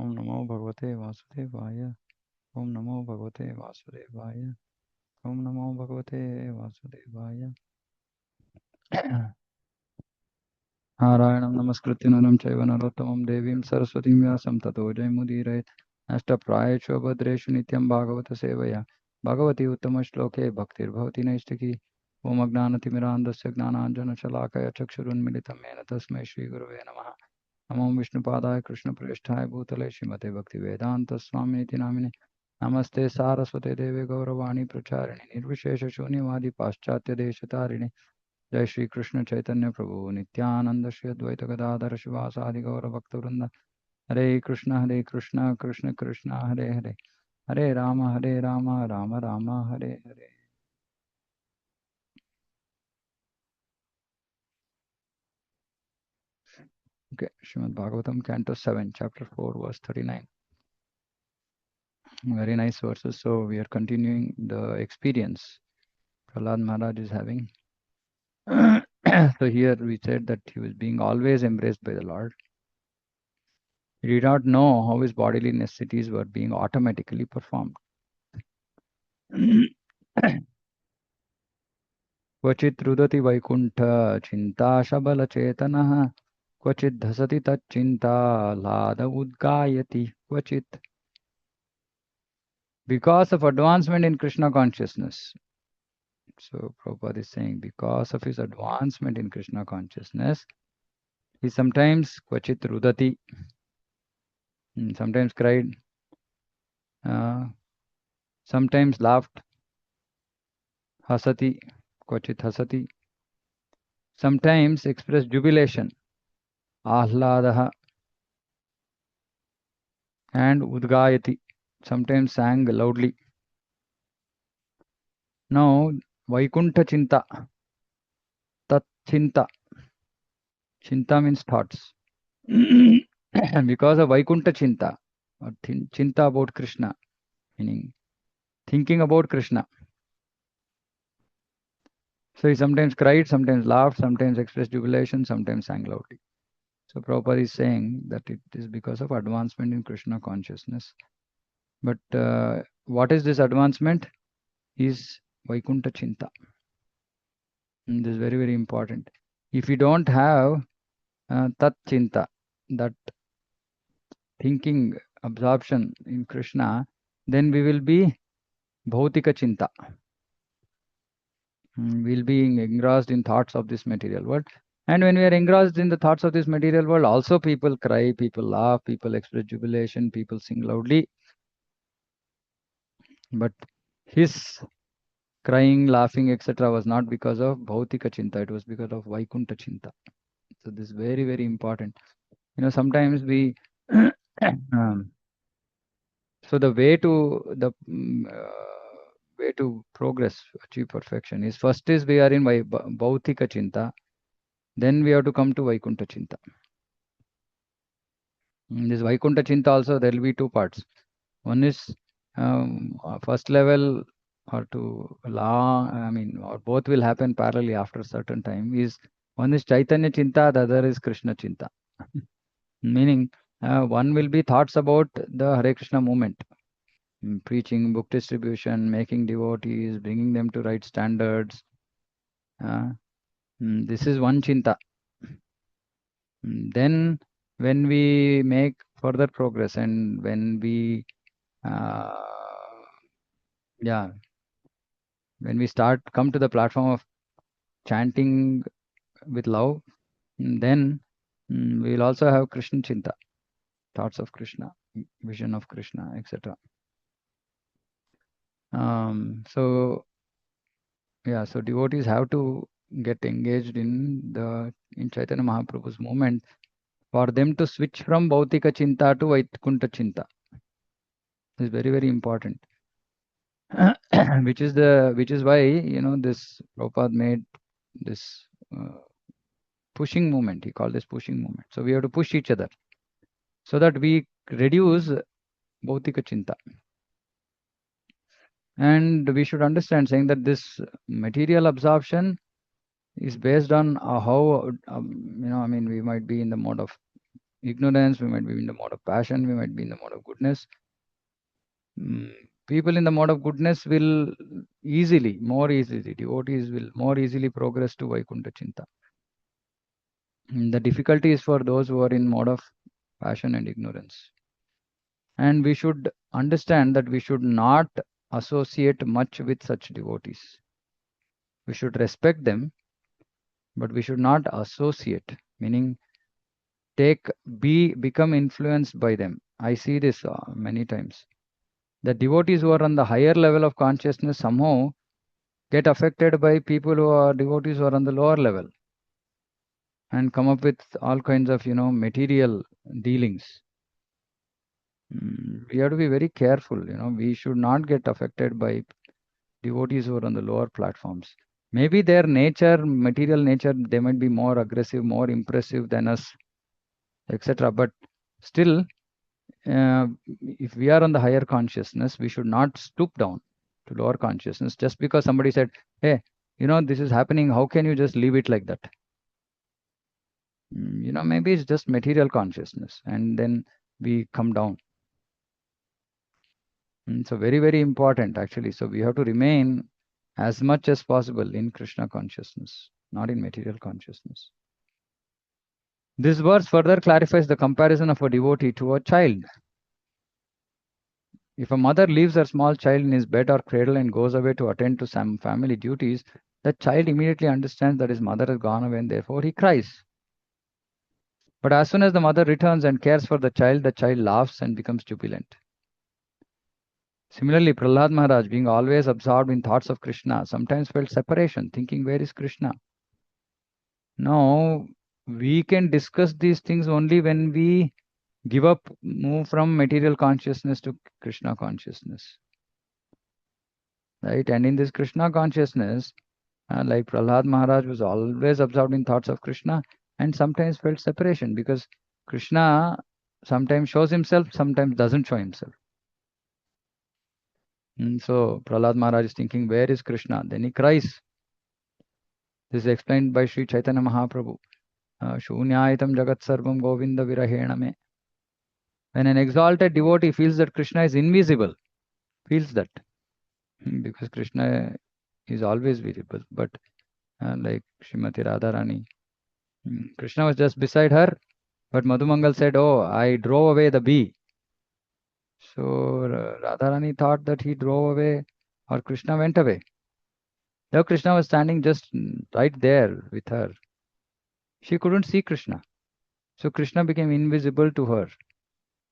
Om Namo Bhagavate Vasudevaya. Om Namo Bhagavate Vasudevaya. Om Namo Bhagavate Vasudevaya. Narayanam Namaskritya Naram Chaiva Narottamam Devim Saraswatim Vyasam Tato Jayamudiraят. Ashtaprayeshu Bhadreshu Nityam Bhagavata Sevaya. Bhagavati Uttama Shloke Bhaktir Bhavati Naistaki. Om Agnanatimirandasya Gnananjana Shalakaya Chakshurunmilitam Mena Tasmai Shri Gurave Namaha. Namo Vishnupadaya Krishna Preshthaya Bhutale Srimate Bhakti Vedanta Swamiti Namine. Namaste Saraswate Deve Gauravani Pracharini Nirvishesha Shunyavadi Paschatya Deshatarine. Jai Shri Krishna Chaitanya Prabhu Nityananda Shri Advaita Gadadhara Shivasadi Gaura Bhakta Hare Krishna Krishna Krishna Hare Hare Hare Rama Rama Rama Hare Hare. Okay, Srimad Bhagavatam, Canto 7, Chapter 4, verse 39. Very nice verses. So we are continuing the experience Prahlad Maharaj is having. So here we said that he was being always embraced by the Lord. He did not know how his bodily necessities were being automatically performed. क्वचित् रुदति वैकुण्ठ चिन्ता शबलचेतनः क्वचित् धसति तच्चिन्ताह्लाद उद्गायति क्वचित्. Because of advancement in Krishna consciousness. So Prabhupada is saying because of his advancement in Krishna consciousness, he sometimes kvachit rudati, sometimes cried, sometimes laughed, hasati, kvachit hasati, sometimes expressed jubilation, ahladaha, and udgayati, sometimes sang loudly. Now, Vaikuntha Chinta, Tat Chinta, Chinta means thoughts. Because of Vaikuntha Chinta, or Chinta about Krishna, meaning thinking about Krishna. So he sometimes cried, sometimes laughed, sometimes expressed jubilation, sometimes sang loudly. So Prabhupada is saying that it is because of advancement in Krishna consciousness. But what is this advancement? Is Vaikuntha Chinta. And this is very, very important. If you don't have Tat Chinta, that thinking, absorption in Krishna, then we will be Bhautika Chinta. We'll be engrossed in thoughts of this material world. And when we are engrossed in the thoughts of this material world, also people cry, people laugh, people express jubilation, people sing loudly. But his crying, laughing, etc. was not because of Bhautika Chinta, it was because of Vaikuntha Chinta. So this is very, very important. You know, sometimes we so the way to progress, achieve perfection is first is we are in Bhautika Chinta, then we have to come to Vaikuntha Chinta. In this Vaikuntha Chinta also there will be two parts. One is first level or or both will happen parallelly after a certain time. One is Chaitanya Chinta, the other is Krishna Chinta. Meaning one will be thoughts about the Hare Krishna movement. Preaching, book distribution, making devotees, bringing them to right standards. This is one chinta. Then when we make further progress and when we when we come to the platform of chanting with love, then we will also have Krishna chinta, thoughts of Krishna, vision of Krishna, etc. So devotees have to get engaged in Chaitanya Mahaprabhu's movement for them to switch from Bhautika Chinta to Vaikuntha Chinta. This is very, very important. which is why, this Prabhupada made this pushing movement. He called this pushing movement. So we have to push each other so that we reduce Bhautika Chinta. And we should understand saying that this material absorption is based on how, we might be in the mode of ignorance, we might be in the mode of passion, we might be in the mode of goodness. People in the mode of goodness will more easily, devotees will more easily progress to Vaikuntha Chinta. The difficulty is for those who are in mode of passion and ignorance. And we should understand that we should not associate much with such devotees. We should respect them, but we should not associate, meaning become influenced by them. I see this many times. The devotees who are on the higher level of consciousness somehow get affected by people who are devotees who are on the lower level and come up with all kinds of, material dealings. We have to be very careful. We should not get affected by devotees who are on the lower platforms. Maybe their nature, material nature, they might be more aggressive, more impressive than us, etc. But still, if we are on the higher consciousness, we should not stoop down to lower consciousness just because somebody said, hey, this is happening. How can you just leave it like that? Maybe it's just material consciousness, and then we come down. So very, very important actually. So we have to remain as much as possible in Krishna consciousness, not in material consciousness. This verse further clarifies the comparison of a devotee to a child. If a mother leaves her small child in his bed or cradle and goes away to attend to some family duties, the child immediately understands that his mother has gone away and therefore he cries. But as soon as the mother returns and cares for the child laughs and becomes jubilant. Similarly, Prahlad Maharaj, being always absorbed in thoughts of Krishna, sometimes felt separation, thinking, where is Krishna? Now, we can discuss these things only when we move from material consciousness to Krishna consciousness. Right? And in this Krishna consciousness, like Prahlad Maharaj was always absorbed in thoughts of Krishna and sometimes felt separation because Krishna sometimes shows himself, sometimes doesn't show himself. So Prahlad Maharaj is thinking, where is Krishna? Then he cries. This is explained by Sri Chaitanya Mahaprabhu. Shunyaitam Jagat Sarvam Govinda Virahena Me. When an exalted devotee feels that Krishna is invisible, feels that, because Krishna is always visible, but like Srimati Radharani, Krishna was just beside her, but Madhumangal said, oh, I drove away the bee. So Radharani thought that he drove away or Krishna went away. Though Krishna was standing just right there with her. She couldn't see Krishna. So Krishna became invisible to her.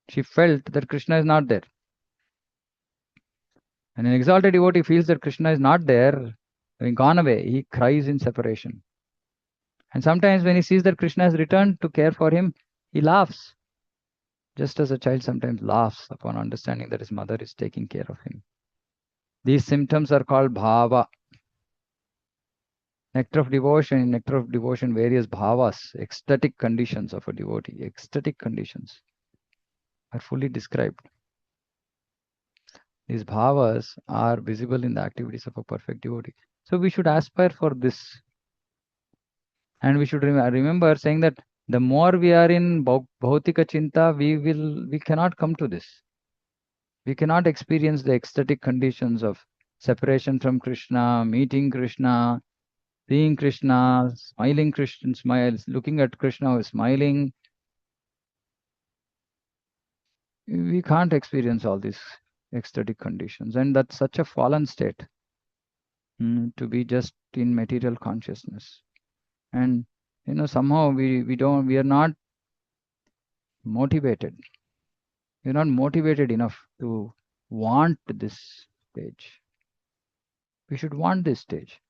She felt that Krishna is not there. And an exalted devotee feels that Krishna is not there, having gone away, he cries in separation. And sometimes when he sees that Krishna has returned to care for him, he laughs. Just as a child sometimes laughs upon understanding that his mother is taking care of him. These symptoms are called bhava. Nectar of devotion, various bhavas, ecstatic conditions of a devotee, ecstatic conditions are fully described. These bhavas are visible in the activities of a perfect devotee. So we should aspire for this. And we should remember saying that the more we are in Bhautika Chinta, we cannot come to this. We cannot experience the ecstatic conditions of separation from Krishna, meeting Krishna, seeing Krishna, smiling Krishna, smiles, looking at Krishna who is smiling. We can't experience all these ecstatic conditions. And that's such a fallen state to be just in material consciousness. And somehow we are not motivated. We're not motivated enough to want this stage. We should want this stage.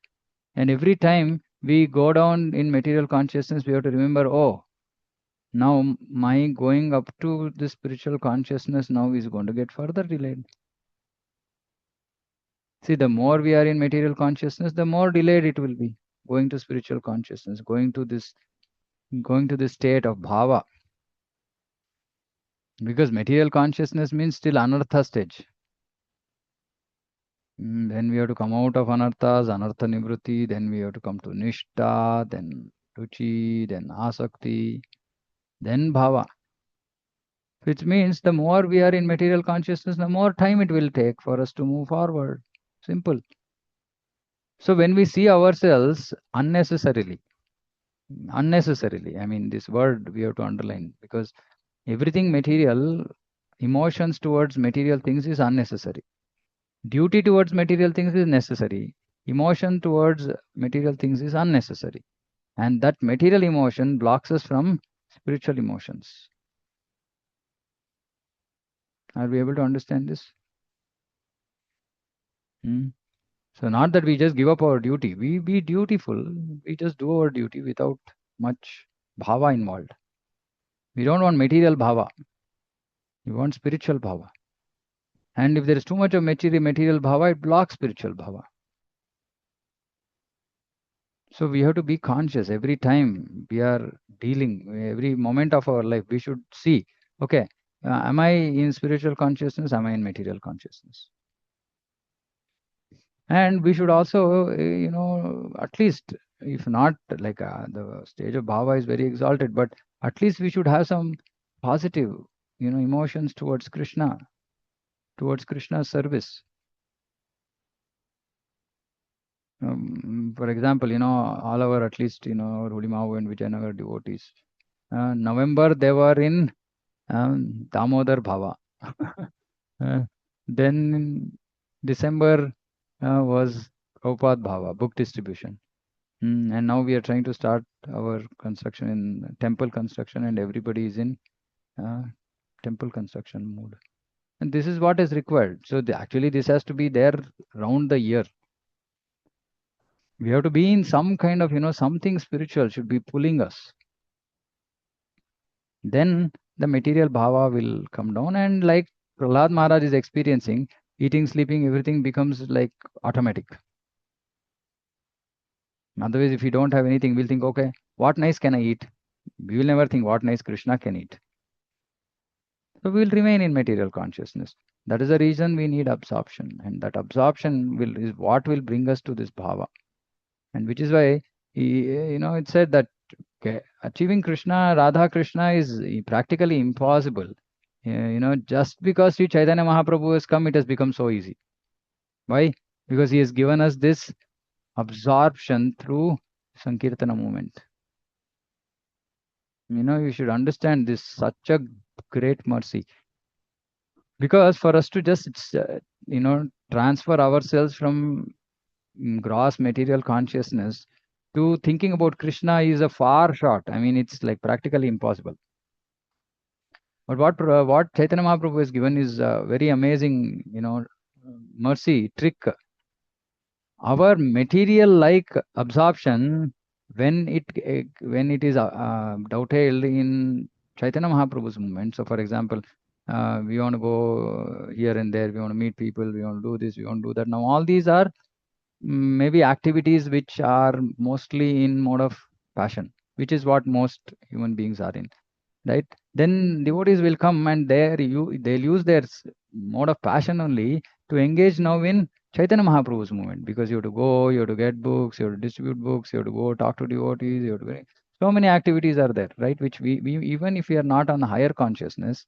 And every time we go down in material consciousness, we have to remember, oh, now my going up to the spiritual consciousness now is going to get further delayed. See, the more we are in material consciousness, the more delayed it will be. Going to spiritual consciousness, going to this state of bhava. Because material consciousness means still anartha stage. Then we have to come out of anarthas, anartha nivrutti, then we have to come to nishta, then ruchi, then asakti, then bhava. which means the more we are in material consciousness, the more time it will take for us to move forward. Simple. So when we see ourselves unnecessarily, I mean, this word we have to underline, because everything material, emotions towards material things is unnecessary. Duty towards material things is necessary. Emotion towards material things is unnecessary. And that material emotion blocks us from spiritual emotions. Are we able to understand this? Hmm? So not that we just give up our duty. We be dutiful. We just do our duty without much bhava involved. We don't want material bhava. We want spiritual bhava. And if there is too much of material bhava, it blocks spiritual bhava. So we have to be conscious every time we are dealing, every moment of our life. We should see, okay, am I in spiritual consciousness? Am I in material consciousness? And we should also, at least, if not like the stage of bhava is very exalted, but at least we should have some positive, emotions towards Krishna, towards Krishna's service. For example, all our, at least, our Hulimavu and Vijayanagar devotees. November, they were in Damodar Bhava. Then in December was Prabhupada Bhava, book distribution. And now we are trying to start our construction in temple construction, and everybody is in uh, temple construction mood. And this is what is required. So actually, this has to be there round the year. We have to be in some kind of, something spiritual should be pulling us. Then the material bhava will come down, and like Prahlad Maharaj is experiencing, eating, sleeping, everything becomes like automatic. Otherwise, if you don't have anything, we'll think, okay, what nice can I eat? We will never think what nice Krishna can eat. So we will remain in material consciousness. That is the reason we need absorption, and that absorption is what will bring us to this bhava. And which is why, it said that, okay, achieving Krishna, Radha Krishna is practically impossible. Just because Sri Chaitanya Mahaprabhu has come, it has become so easy. Why? Because he has given us this absorption through Sankirtana movement. You should understand this, such a great mercy. Because for us to just, transfer ourselves from gross material consciousness to thinking about Krishna is a far shot. I mean, it's like practically impossible. But what Chaitanya Mahaprabhu has given is a very amazing, mercy trick. Our material like absorption, when it is dovetailed in Chaitanya Mahaprabhu's movement. So, for example, we want to go here and there, we want to meet people, we want to do this, we want to do that. Now, all these are maybe activities which are mostly in mode of passion, which is what most human beings are in, right? Then devotees will come, and they'll use their mode of passion only to engage now in Chaitanya Mahaprabhu's movement, because you have to go, you have to get books, you have to distribute books, you have to go talk to devotees, you have to so many activities are there, right? Which we even if we are not on a higher consciousness,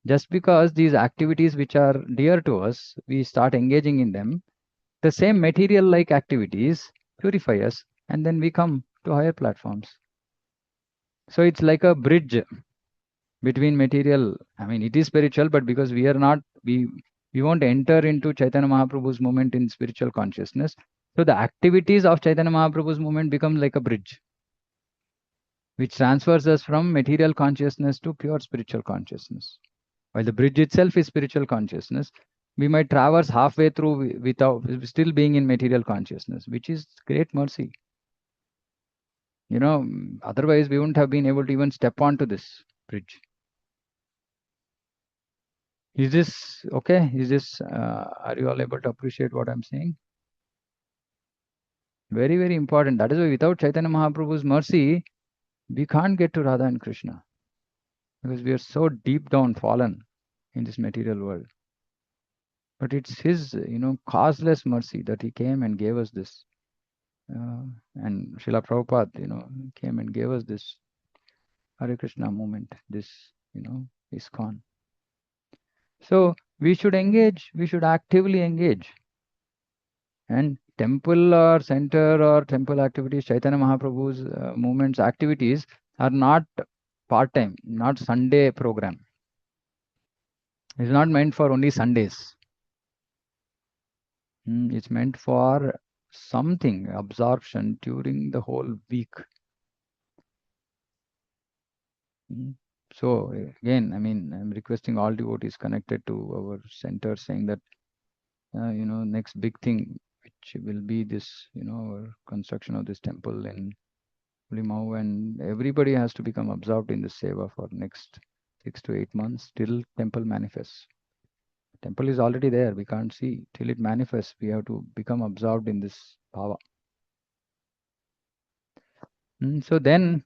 just because these activities which are dear to us, we start engaging in them, the same material like activities purify us, and then we come to higher platforms. So it's like a bridge between material. I mean, it is spiritual, but because we are not, we won't enter into Chaitanya Mahaprabhu's movement in spiritual consciousness. So the activities of Chaitanya Mahaprabhu's movement become like a bridge, which transfers us from material consciousness to pure spiritual consciousness. While the bridge itself is spiritual consciousness, we might traverse halfway through without still being in material consciousness, which is great mercy. Otherwise we wouldn't have been able to even step onto this bridge. Is this okay? Are you all able to appreciate what I'm saying? Very, very important. That is why without Chaitanya Mahaprabhu's mercy, we can't get to Radha and Krishna, because we are so deep down fallen in this material world. But it's his, causeless mercy that he came and gave us this. And Srila Prabhupada, came and gave us this Hare Krishna movement, this, ISKCON. So we should engage, we should actively engage. And temple or center or temple activities, Chaitanya Mahaprabhu's movements, activities are not part-time, not Sunday program. It's not meant for only Sundays. It's meant for something, absorption during the whole week. So again, I mean, I'm requesting all devotees connected to our center, saying that next big thing, which will be this, our construction of this temple in Limau, and everybody has to become absorbed in the seva for next 6 to 8 months till temple manifests. Temple is already there. We can't see till it manifests. We have to become absorbed in this bhava. So then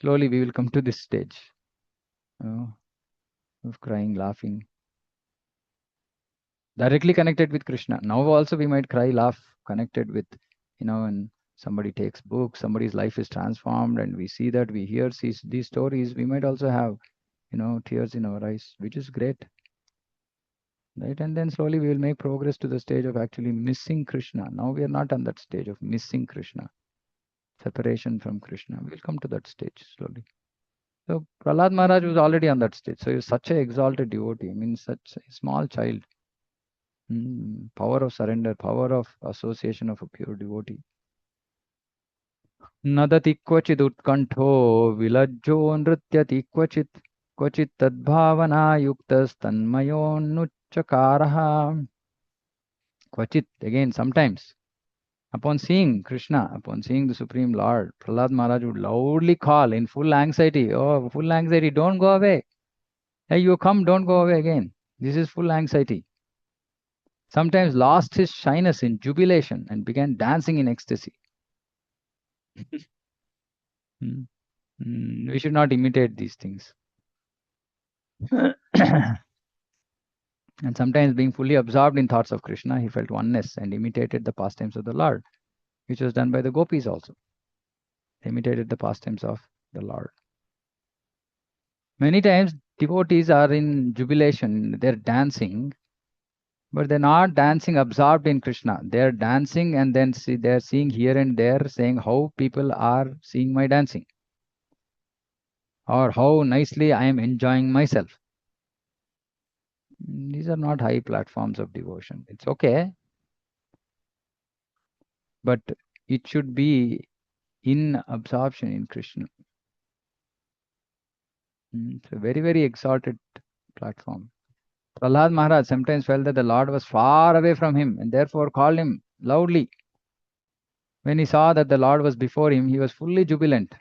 slowly we will come to this stage of crying, laughing, directly connected with Krishna. Now also we might cry, laugh, connected with, and somebody takes books, somebody's life is transformed, and we see that, we hear these stories. We might also have, tears in our eyes, which is great, right? And then slowly we will make progress to the stage of actually missing Krishna. Now we are not on that stage of missing Krishna, separation from Krishna. We will come to that stage slowly. So Prahlad Maharaj was already on that stage. So he was such an exalted devotee. I mean, such a small child. Power of surrender, power of association of a pure devotee. Nadati क्वचित् उत्कण्ठो विलज्जो नृत्यति क्वचित् तद्भावनायुक्तस्तन्मयोन्नुच्चकारः. Kvachit, again, sometimes, upon seeing Krishna, upon seeing the Supreme Lord, Prahlad Maharaj would loudly call in full anxiety, oh, full anxiety, don't go away. Hey, you come, don't go away again. This is full anxiety. Sometimes lost his shyness in jubilation and began dancing in ecstasy. We should not imitate these things. And sometimes, being fully absorbed in thoughts of Krishna, he felt oneness and imitated the pastimes of the Lord, which was done by the gopis also. They imitated the pastimes of the Lord. Many times, devotees are in jubilation, they're dancing, but they're not dancing absorbed in Krishna. They're dancing and then they're seeing here and there, saying how people are seeing my dancing, or how nicely I am enjoying myself. These are not high platforms of devotion. It's okay, but it should be in absorption in Krishna. It's a very, very exalted platform. Prahlad Maharaj sometimes felt that the Lord was far away from him and therefore called him loudly. When he saw that the Lord was before him, he was fully jubilant.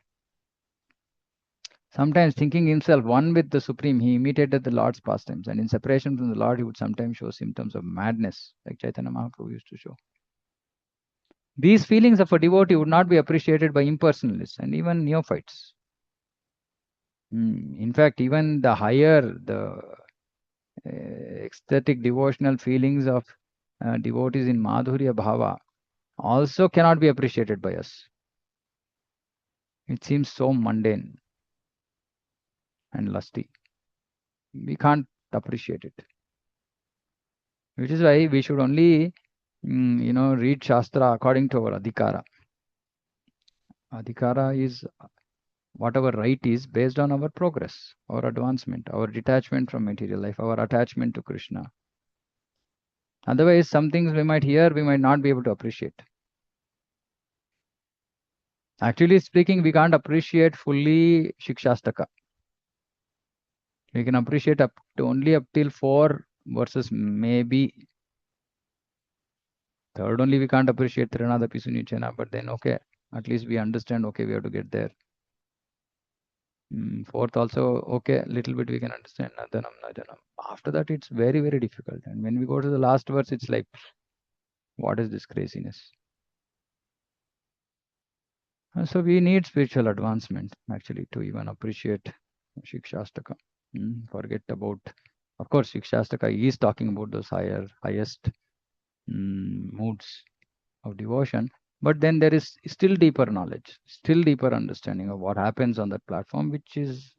Sometimes, thinking himself one with the Supreme, he imitated the Lord's pastimes, and in separation from the Lord, he would sometimes show symptoms of madness, like Chaitanya Mahaprabhu used to show. These feelings of a devotee would not be appreciated by impersonalists and even neophytes. In fact, even the higher, the ecstatic devotional feelings of devotees in Madhurya Bhava also cannot be appreciated by us. It seems so mundane and lusty. We can't appreciate it. Which is why we should only, read Shastra according to our adhikara. Adhikara is whatever right is based on our progress, our advancement, our detachment from material life, our attachment to Krishna. Otherwise, some things we might hear, we might not be able to appreciate. Actually speaking, we can't appreciate fully Shikshastaka. We can appreciate only up till 4 verses, maybe. Third only we can't appreciate Trinada Pisunichena, but then okay, at least we understand, okay, we have to get there. Fourth also, okay, little bit we can understand. Nadanam, najanam. After that, it's very, very difficult. And when we go to the last verse, it's like, what is this craziness? So we need spiritual advancement actually to even appreciate Shikshastaka. Forget about, of course, Shikshastaka is talking about those highest moods of devotion. But then there is still deeper knowledge, still deeper understanding of what happens on that platform, which is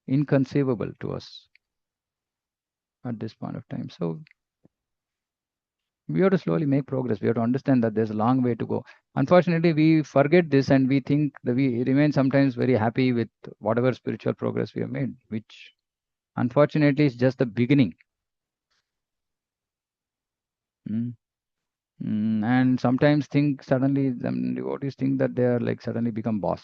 inconceivable to us at this point of time. So we have to slowly make progress. We have to understand that there's a long way to go. Unfortunately, we forget this and we think that we remain sometimes very happy with whatever spiritual progress we have made, which unfortunately is just the beginning. Mm. And sometimes think suddenly, some devotees think that they are like suddenly become boss.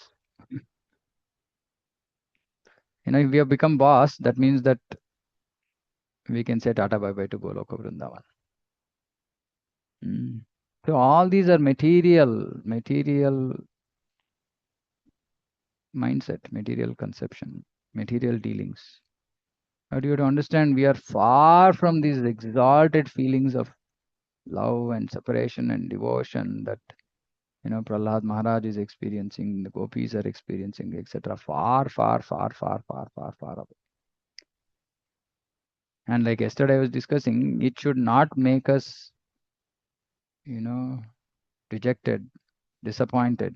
If we have become boss, that means that we can say Tata bye bye to Goloka Vrindavan. Mm. So all these are material mindset, material conception, material dealings. But you have to understand we are far from these exalted feelings of love and separation and devotion that Prahlad Maharaj is experiencing, the gopis are experiencing, etc. Far, far, far, far, far, far, far away. And like yesterday I was discussing, it should not make us, dejected, disappointed.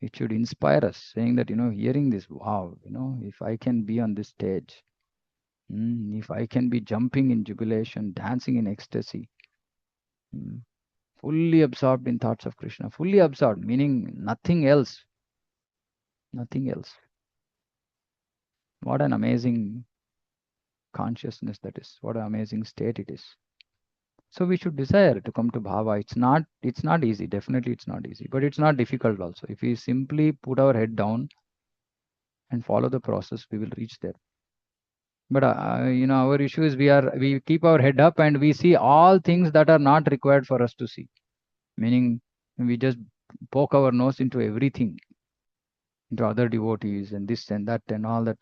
It should inspire us, saying that, hearing this, wow, if I can be on this stage, if I can be jumping in jubilation, dancing in ecstasy, mm, fully absorbed in thoughts of Krishna, fully absorbed, meaning nothing else, nothing else. What an amazing consciousness that is. What an amazing state it is. So we should desire to come to bhava. It's not easy. Definitely it's not easy, but it's not difficult also. If we simply put our head down and follow the process, we will reach there. But our issue is we keep our head up and we see all things that are not required for us to see. Meaning we just poke our nose into everything, into other devotees and this and that and all that.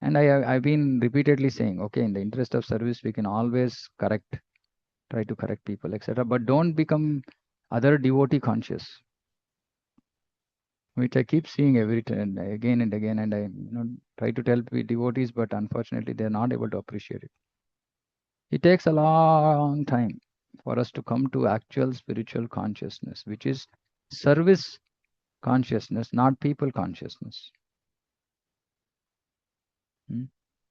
And I've been repeatedly saying, okay, in the interest of service, we can always try to correct people, etc. But don't become other devotee conscious, which I keep seeing every time, again and again. And I try to tell devotees, but unfortunately, they're not able to appreciate it. It takes a long time for us to come to actual spiritual consciousness, which is service consciousness, not people consciousness. Hmm?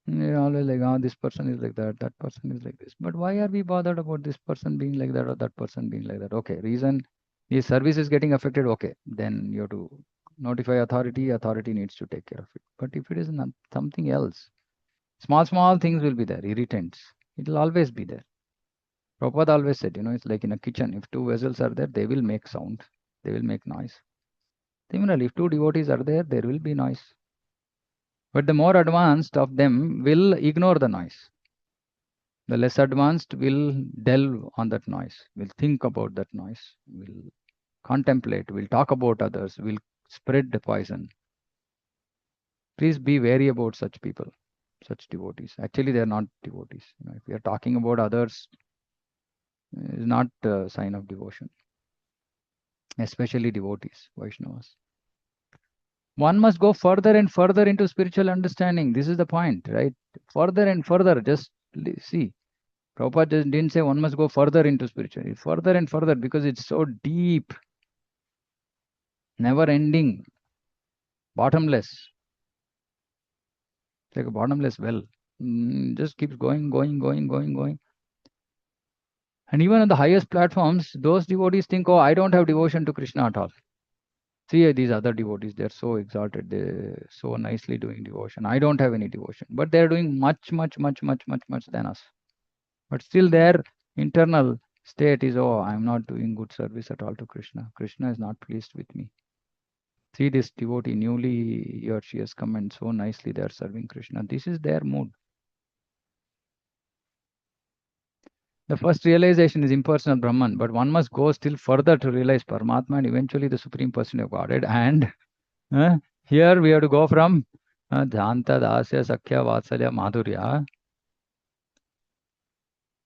You're always like, oh, this person is like that, that person is like this. But why are we bothered about this person being like that or that person being like that? Okay, reason the service is getting affected. Okay, then you have to notify authority. Authority needs to take care of it. But if it is not something else, small things will be there, irritants. It will always be there. Prabhupada always said, it's like in a kitchen. If two vessels are there, they will make sound. They will make noise. Similarly, if two devotees are there, there will be noise. But the more advanced of them will ignore the noise. The less advanced will delve on that noise, will think about that noise, will contemplate, will talk about others, will spread the poison. Please be wary about such people, such devotees. Actually, they are not devotees. If we are talking about others, is not a sign of devotion, especially devotees, Vaishnavas. One must go further and further into spiritual understanding. This is the point, right? Further and further. Just see. Prabhupada just didn't say one must go further into spirituality. Further and further because it's so deep, never ending, bottomless. It's like a bottomless well. Just keeps going, going, going, going, going. And even on the highest platforms, those devotees think, oh, I don't have devotion to Krishna at all. See these other devotees, they're so exalted, they're so nicely doing devotion. I don't have any devotion. But they're doing much, much, much, much, much, much than us. But still their internal state is, oh, I'm not doing good service at all to Krishna. Krishna is not pleased with me. See this devotee, newly he or she has come and so nicely they are serving Krishna. This is their mood. The first realization is impersonal Brahman, but one must go still further to realize Paramatma and eventually the Supreme Person of Godhead. And here we have to go from Dhanta, Dasya, Sakhya, Vatsalya, Madhurya.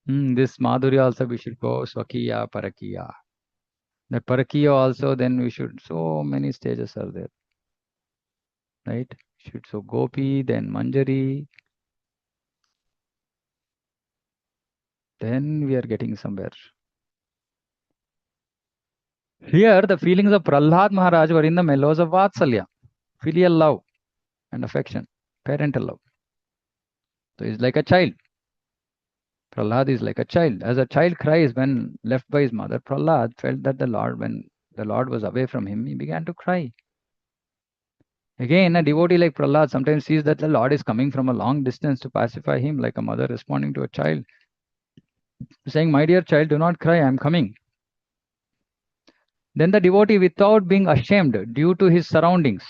This Madhurya also we should go Swakiya, Parakiya. That Parakiya also then we should, so many stages are there. Right? Should so Gopi, then Manjari. Then we are getting somewhere. Here, the feelings of Prahlad Maharaj were in the mellows of Vatsalya, filial love and affection. parental love. So he's like a child. Prahlad is like a child. As a child cries when left by his mother, Prahlad felt that when the Lord was away from him, he began to cry. Again, a devotee like Prahlad sometimes sees that the Lord is coming from a long distance to pacify him, like a mother responding to a child, saying, "My dear child, do not cry, I am coming." Then the devotee, without being ashamed due to his surroundings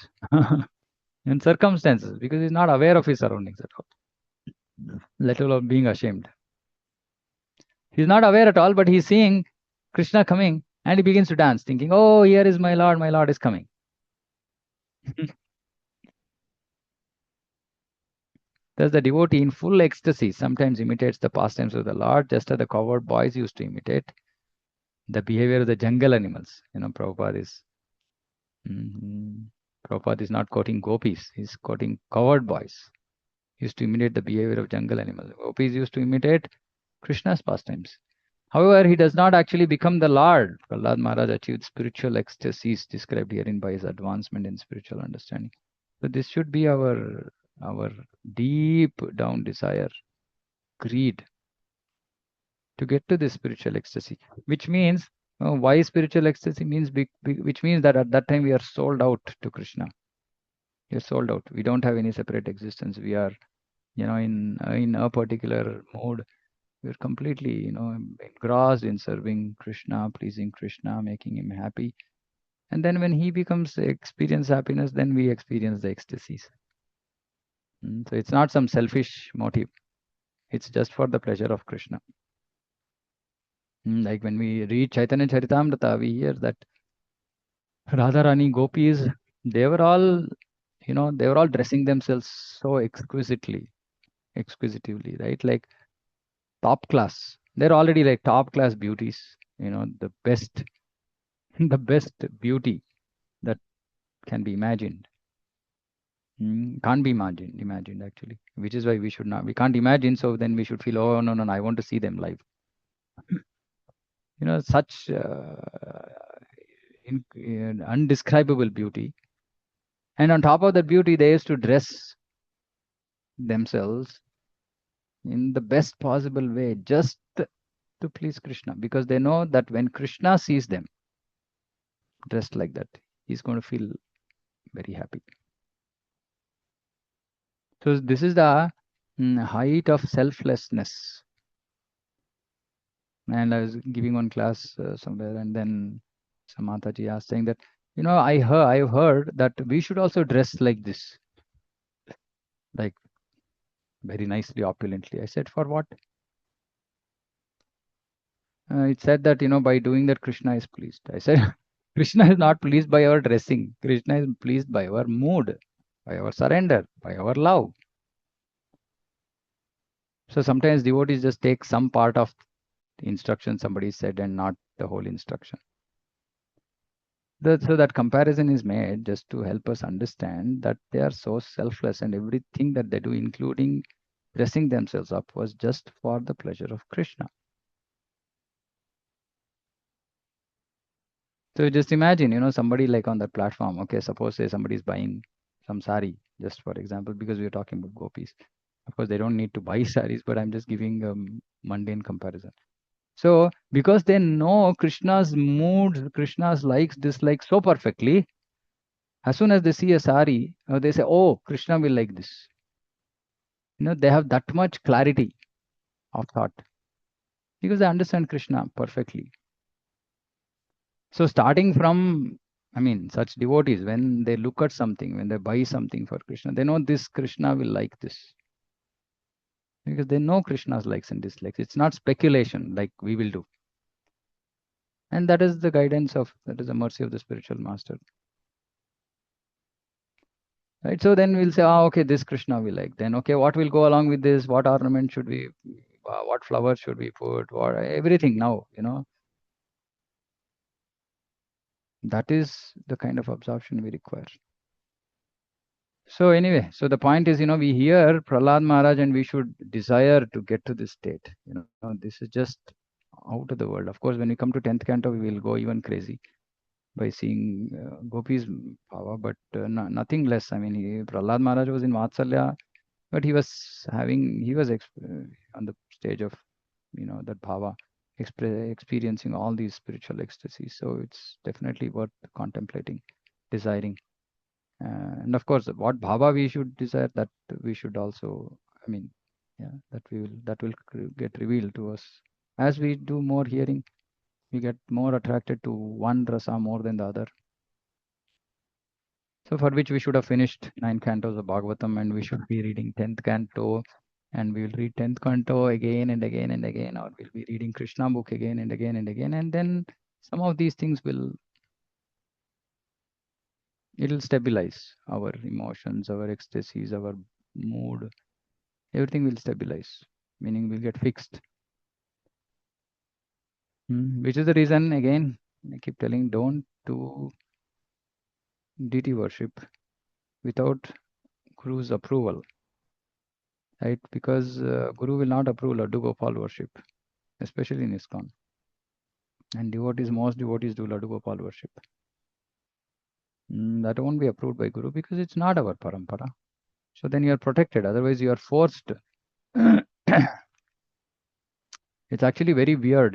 and circumstances, because he's not aware of his surroundings at all, let alone being ashamed. He's not aware at all, but he's seeing Krishna coming and he begins to dance, thinking, "Oh, here is my Lord is coming." Thus, the devotee in full ecstasy sometimes imitates the pastimes of the Lord, just as the cowherd boys used to imitate the behavior of the jungle animals. Mhm. Prabhupada is not quoting gopis, he's quoting cowherd boys. He used to imitate the behavior of jungle animals. Gopis used to imitate Krishna's pastimes. However, he does not actually become the Lord. Prahlad Maharaj achieved spiritual ecstasies described herein by his advancement in spiritual understanding. So this should be our deep down desire, greed to get to this spiritual ecstasy, which means why spiritual ecstasy means which means that at that time we are sold out to Krishna. We are sold out. We don't have any separate existence. We are, in a particular mode. We are completely, engrossed in serving Krishna, pleasing Krishna, making him happy. And then when he becomes experience happiness, then we experience the ecstasies. So it's not some selfish motive. It's just for the pleasure of Krishna. Like when we read Chaitanya Charitamrita, we hear that Radharani gopis, they were all, they were all dressing themselves so exquisitively, right? Like top class. They're already like top class beauties, the best, the best beauty that can be imagined. Can't be imagined actually, which is why we can't imagine. So then we should feel, oh, no, no, no, I want to see them live. Such undescribable beauty. And on top of that beauty, they used to dress themselves in the best possible way just to please Krishna, because they know that when Krishna sees them dressed like that, he's going to feel very happy. So this is the height of selflessness. And I was giving one class somewhere, and then some Mataji asked, saying that, I've heard that we should also dress like this, like very nicely, opulently. I said, for what? It said that, by doing that, Krishna is pleased. I said, Krishna is not pleased by our dressing. Krishna is pleased by our mood, by our surrender, by our love. So sometimes devotees just take some part of the instruction somebody said and not the whole instruction. So that comparison is made just to help us understand that they are so selfless, and everything that they do, including dressing themselves up, was just for the pleasure of Krishna. So just imagine, somebody like on that platform. Okay, suppose say somebody is buying some sari, just for example, because we are talking about gopis. Of course, they don't need to buy saris, but I'm just giving a mundane comparison. So because they know Krishna's moods, Krishna's likes, dislikes so perfectly, as soon as they see a sari, they say, "Oh, Krishna will like this." They have that much clarity of thought because they understand Krishna perfectly. So starting from, such devotees, when they look at something, when they buy something for Krishna, they know this Krishna will like this. Because they know Krishna's likes and dislikes. It's not speculation like we will do. And that is the that is the mercy of the spiritual master. Right? So then we'll say, okay, this Krishna we like. Then, okay, what will go along with this? What ornament should we, what flowers should we put? Everything now, that is the kind of absorption we require. So anyway, so the point is, we hear Prahlad Maharaj and we should desire to get to this state. This is just out of the world. Of course, when we come to 10th canto, we will go even crazy by seeing Gopi's power, but nothing less. Prahlad Maharaj was in Vatsalya. But he was on the stage of, that bhava, experiencing all these spiritual ecstasies. So it's definitely worth contemplating, desiring. And of course, what bhava we should desire, that we should also, I mean, yeah, that will get revealed to us as we do more hearing. We get more attracted to one rasa more than the other. So for which we should have finished 9 cantos of Bhagavatam, and we should be reading 10th canto, and we will read 10th canto again and again and again, or we'll be reading Krishna book again and again and again, and then some of these things it'll stabilize our emotions, our ecstasies, our mood. Everything will stabilize, meaning we'll get fixed. Which is the reason, again, I keep telling, don't do deity worship without Guru's approval, right? Because Guru will not approve Laddu Gopal worship, especially in ISKCON. And most devotees do Laddu Gopal worship. That won't be approved by Guru because it's not our parampara. So then you are protected. Otherwise, you are forced. It's actually very weird,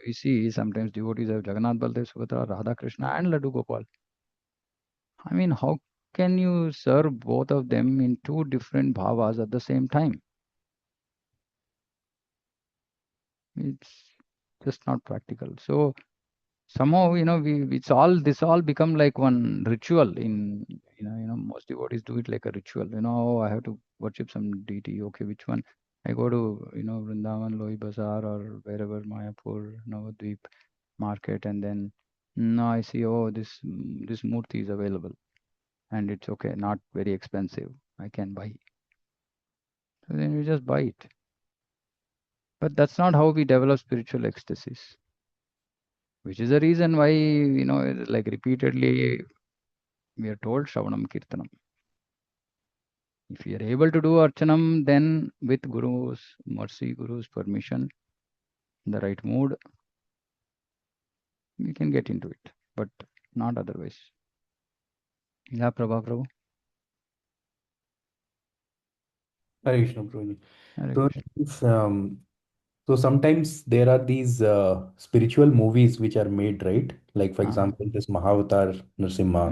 we see sometimes devotees have Jagannath, Baldev, Subhadra, Radha Krishna, and Laddu Gopal. I mean, how can you serve both of them in two different bhavas at the same time? It's just not practical. So somehow, we it's all this all become like one ritual in, most devotees do it like a ritual. Oh, I have to worship some deity. Okay, which one? I go to, Vrindavan, Loi Bazaar, or wherever, Mayapur, Navadvip market, and then no, I see, oh, this murti is available, and it's okay, not very expensive. I can buy. So then you just buy it. But that's not how we develop spiritual ecstasies, which is the reason why, like repeatedly we are told Shravanam Kirtanam. If we are able to do Archanam, then with Guru's mercy, Guru's permission, in the right mood, we can get into it, but not otherwise. Yeah, Prabhu. Hare Krishna, Prabhuji. Hare So, Krishna. if, so sometimes there are these spiritual movies which are made, right? Like, for Uh-huh. example, this Mahavatar Narasimha,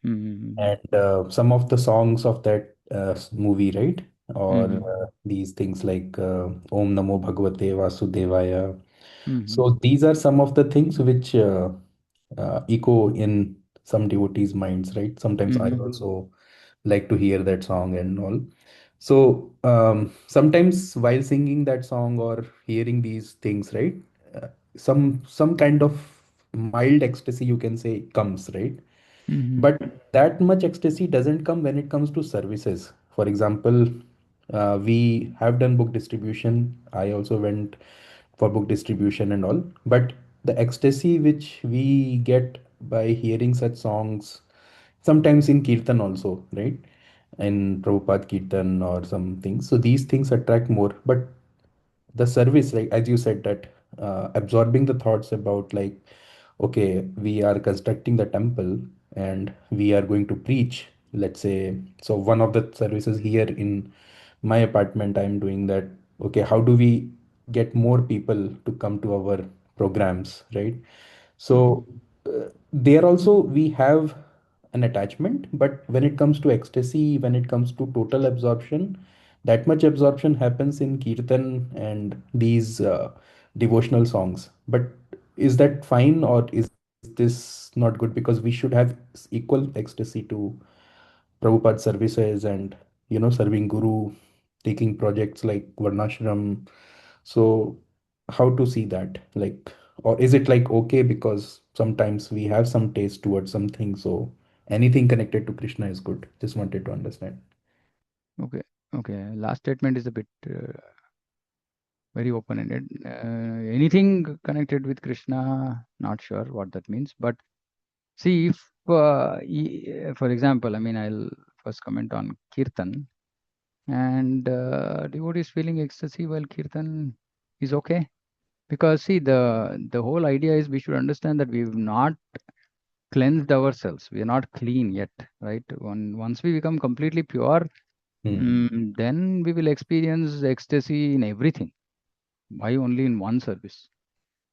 Mm-hmm. and some of the songs of that movie, right? Or Mm-hmm. these things like Om Namo Bhagavate Vasudevaya. Mm-hmm. So these are some of the things which echo in some devotees' minds, right? Sometimes I Mm-hmm. also like to hear that song and all. So sometimes while singing that song or hearing these things, right, some kind of mild ecstasy you can say comes, right? Mm-hmm. But that much ecstasy doesn't come when it comes to services. For example, we have done book distribution. I also went for book distribution and all. But the ecstasy which we get by hearing such songs, sometimes in Kirtan also, right? In Prabhupada Kirtan or some things. So these things attract more. But the service, like as you said, that absorbing the thoughts about like, okay, we are constructing the temple and we are going to preach, let's say. So one of the services here in my apartment, I'm doing that. Okay, how do we get more people to come to our programs, right? Mm-hmm. So there also we have an attachment, but when it comes to ecstasy, when it comes to total absorption, that much absorption happens in kirtan and these devotional songs. But is that fine, or is this not good? Because we should have equal ecstasy to Prabhupada services and serving Guru, taking projects like Varnashram. So how to see that? Like, or is it like okay because sometimes we have some taste towards something, so anything connected to Krishna is good. Just wanted to understand. Okay. Okay. Last statement is a bit very open-ended. Anything connected with Krishna, not sure what that means. But see, if, for example, I mean, I'll first comment on Kirtan, and devotee is feeling ecstasy while Kirtan is okay. Because see, the whole idea is we should understand that we've not cleansed ourselves. We are not clean yet, right? Once we become completely pure, Hmm. then we will experience ecstasy in everything. Why only in one service?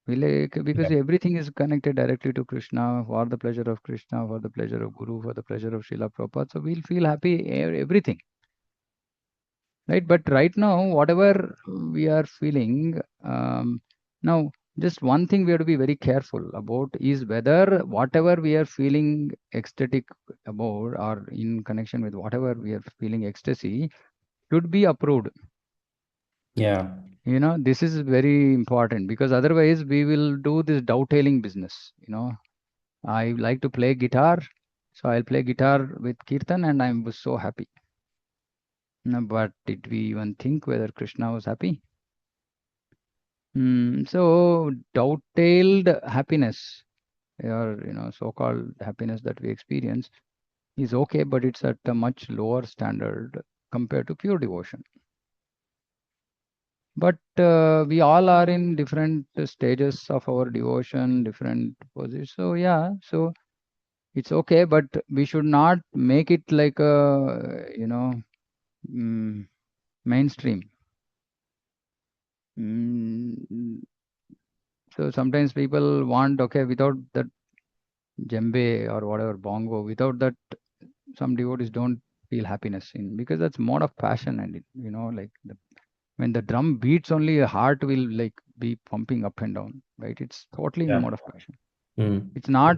We like, because Yeah. everything is connected directly to Krishna, for the pleasure of Krishna, for the pleasure of Guru, for the pleasure of Srila Prabhupada. So we'll feel happy everything, right? But right now, whatever we are feeling, now just one thing we have to be very careful about is whether whatever we are feeling ecstatic about or in connection with whatever we are feeling ecstasy should be approved. Yeah. This is very important because otherwise we will do this dovetailing business. I like to play guitar, so I'll play guitar with Kirtan and I'm so happy. No, but did we even think whether Krishna was happy? So dovetailed happiness, or so-called happiness that we experience is okay, but it's at a much lower standard compared to pure devotion. But we all are in different stages of our devotion, different positions. So yeah, so it's okay, but we should not make it like a mm, mainstream. Mm, so sometimes people want, okay, without that djembe or whatever bongo, without that some devotees don't feel happiness in, because that's mode of passion, and like when the drum beats only, a heart will like be pumping up and down, right? It's totally in Yeah. mode of passion. Hmm. It's not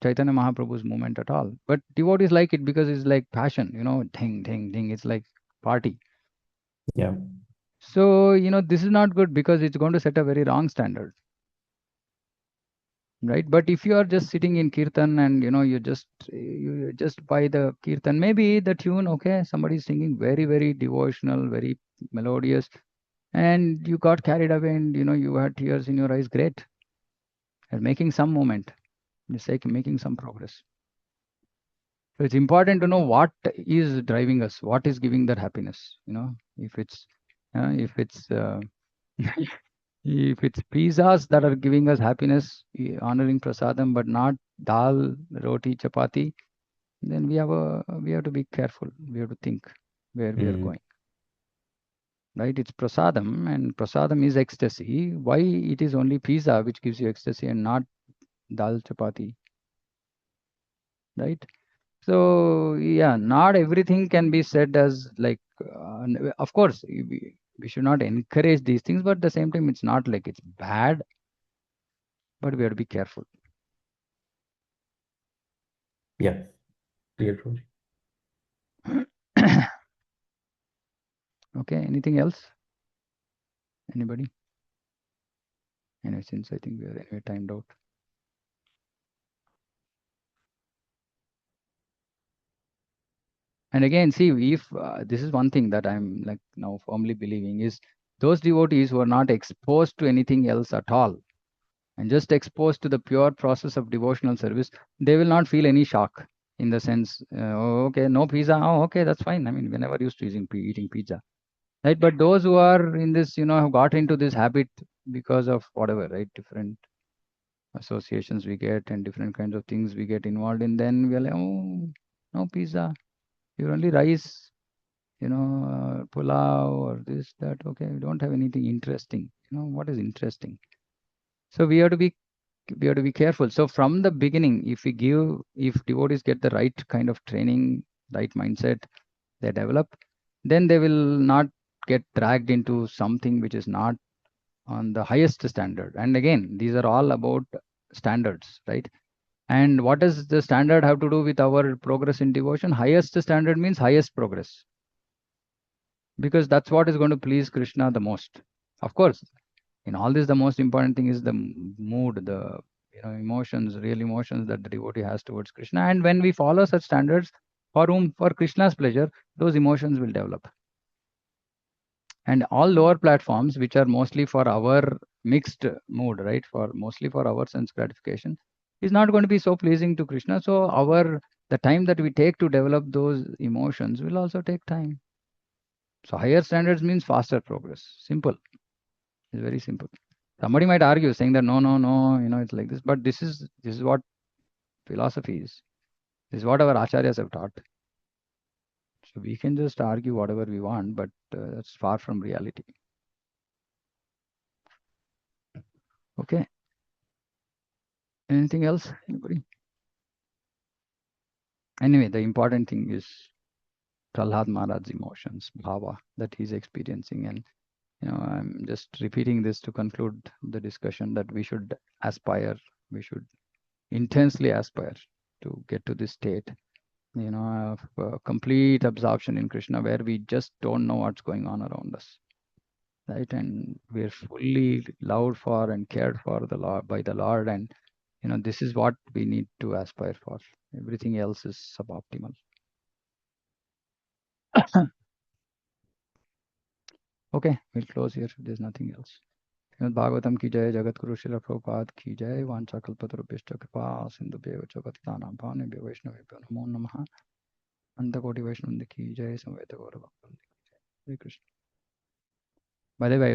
Chaitanya Mahaprabhu's movement at all, but devotees like it because it's like passion, ding ding ding, it's like party. Yeah. So this is not good because it's going to set a very wrong standard, right? But if you are just sitting in kirtan and you just by the kirtan, maybe the tune, okay, somebody is singing very very devotional, very melodious, and you got carried away and you had tears in your eyes, great. You're making some moment, it's like making some progress. So it's important to know what is driving us, what is giving that happiness. If it's if it's pizzas that are giving us happiness, honoring prasadam, but not dal, roti, chapati, then we have to be careful. We have to think where we are Hmm. going. Right? It's prasadam, and prasadam is ecstasy. Why it is only pizza which gives you ecstasy and not dal, chapati, right? So yeah, not everything can be said as like. Of course, we should not encourage these things, but at the same time, it's not like it's bad, but we have to be careful. Yeah. Clear. Okay, anything else? Anybody? Anyway, since I think we are anyway timed out. And again, see, if this is one thing that I'm like now firmly believing is those devotees who are not exposed to anything else at all and just exposed to the pure process of devotional service, they will not feel any shock in the sense, oh, okay, no pizza, oh, okay, that's fine. I mean, we never used to eating pizza, right? But those who are in this, have got into this habit because of whatever, right? Different associations we get and different kinds of things we get involved in, then we are like, oh, no pizza, you're only rice, pulao or this, that. Okay, we don't have anything interesting. What is interesting? So we have to be careful. So from the beginning, if devotees get the right kind of training, right mindset, they develop, then they will not get dragged into something which is not on the highest standard. And again, these are all about standards, right? And what does the standard have to do with our progress in devotion? Highest standard means highest progress, because that's what is going to please Krishna the most. Of course, in all this, the most important thing is the mood, the emotions, real emotions that the devotee has towards Krishna. And when we follow such standards, for Krishna's pleasure, those emotions will develop. And all lower platforms, which are mostly for our mixed mood, right, for mostly for our sense gratification, is not going to be so pleasing to Krishna. So the time that we take to develop those emotions will also take time. So higher standards means faster progress. Simple. It's very simple. Somebody might argue saying that no, no, no, it's like this, but this is what philosophy is. This is what our acharyas have taught. So we can just argue whatever we want, but that's far from reality. Okay. Anything else? Anybody? Anyway, the important thing is Prahlad Maharaj's emotions, bhava that he's experiencing. And, I'm just repeating this to conclude the discussion that we should aspire, we should intensely aspire to get to this state, of complete absorption in Krishna, where we just don't know what's going on around us, right? And we're fully loved for and cared for the Lord by the Lord. And, this is what we need to aspire for. Everything else is suboptimal. Okay, we'll close here. There's nothing else. Shrimad Bhagavatam की जय, जगत गुरु शिल प्रभुपाद की जय, वांछा कल्पतरुभ्यश्च कृपा सिंधुभ्येव च पतितानां पावनेभ्यो वैष्णवेभ्यो नमो नमः। अंतकोटि वैष्णव की जय, समवेत गौरव भक्त की जय। हरे कृष्ण। By the way,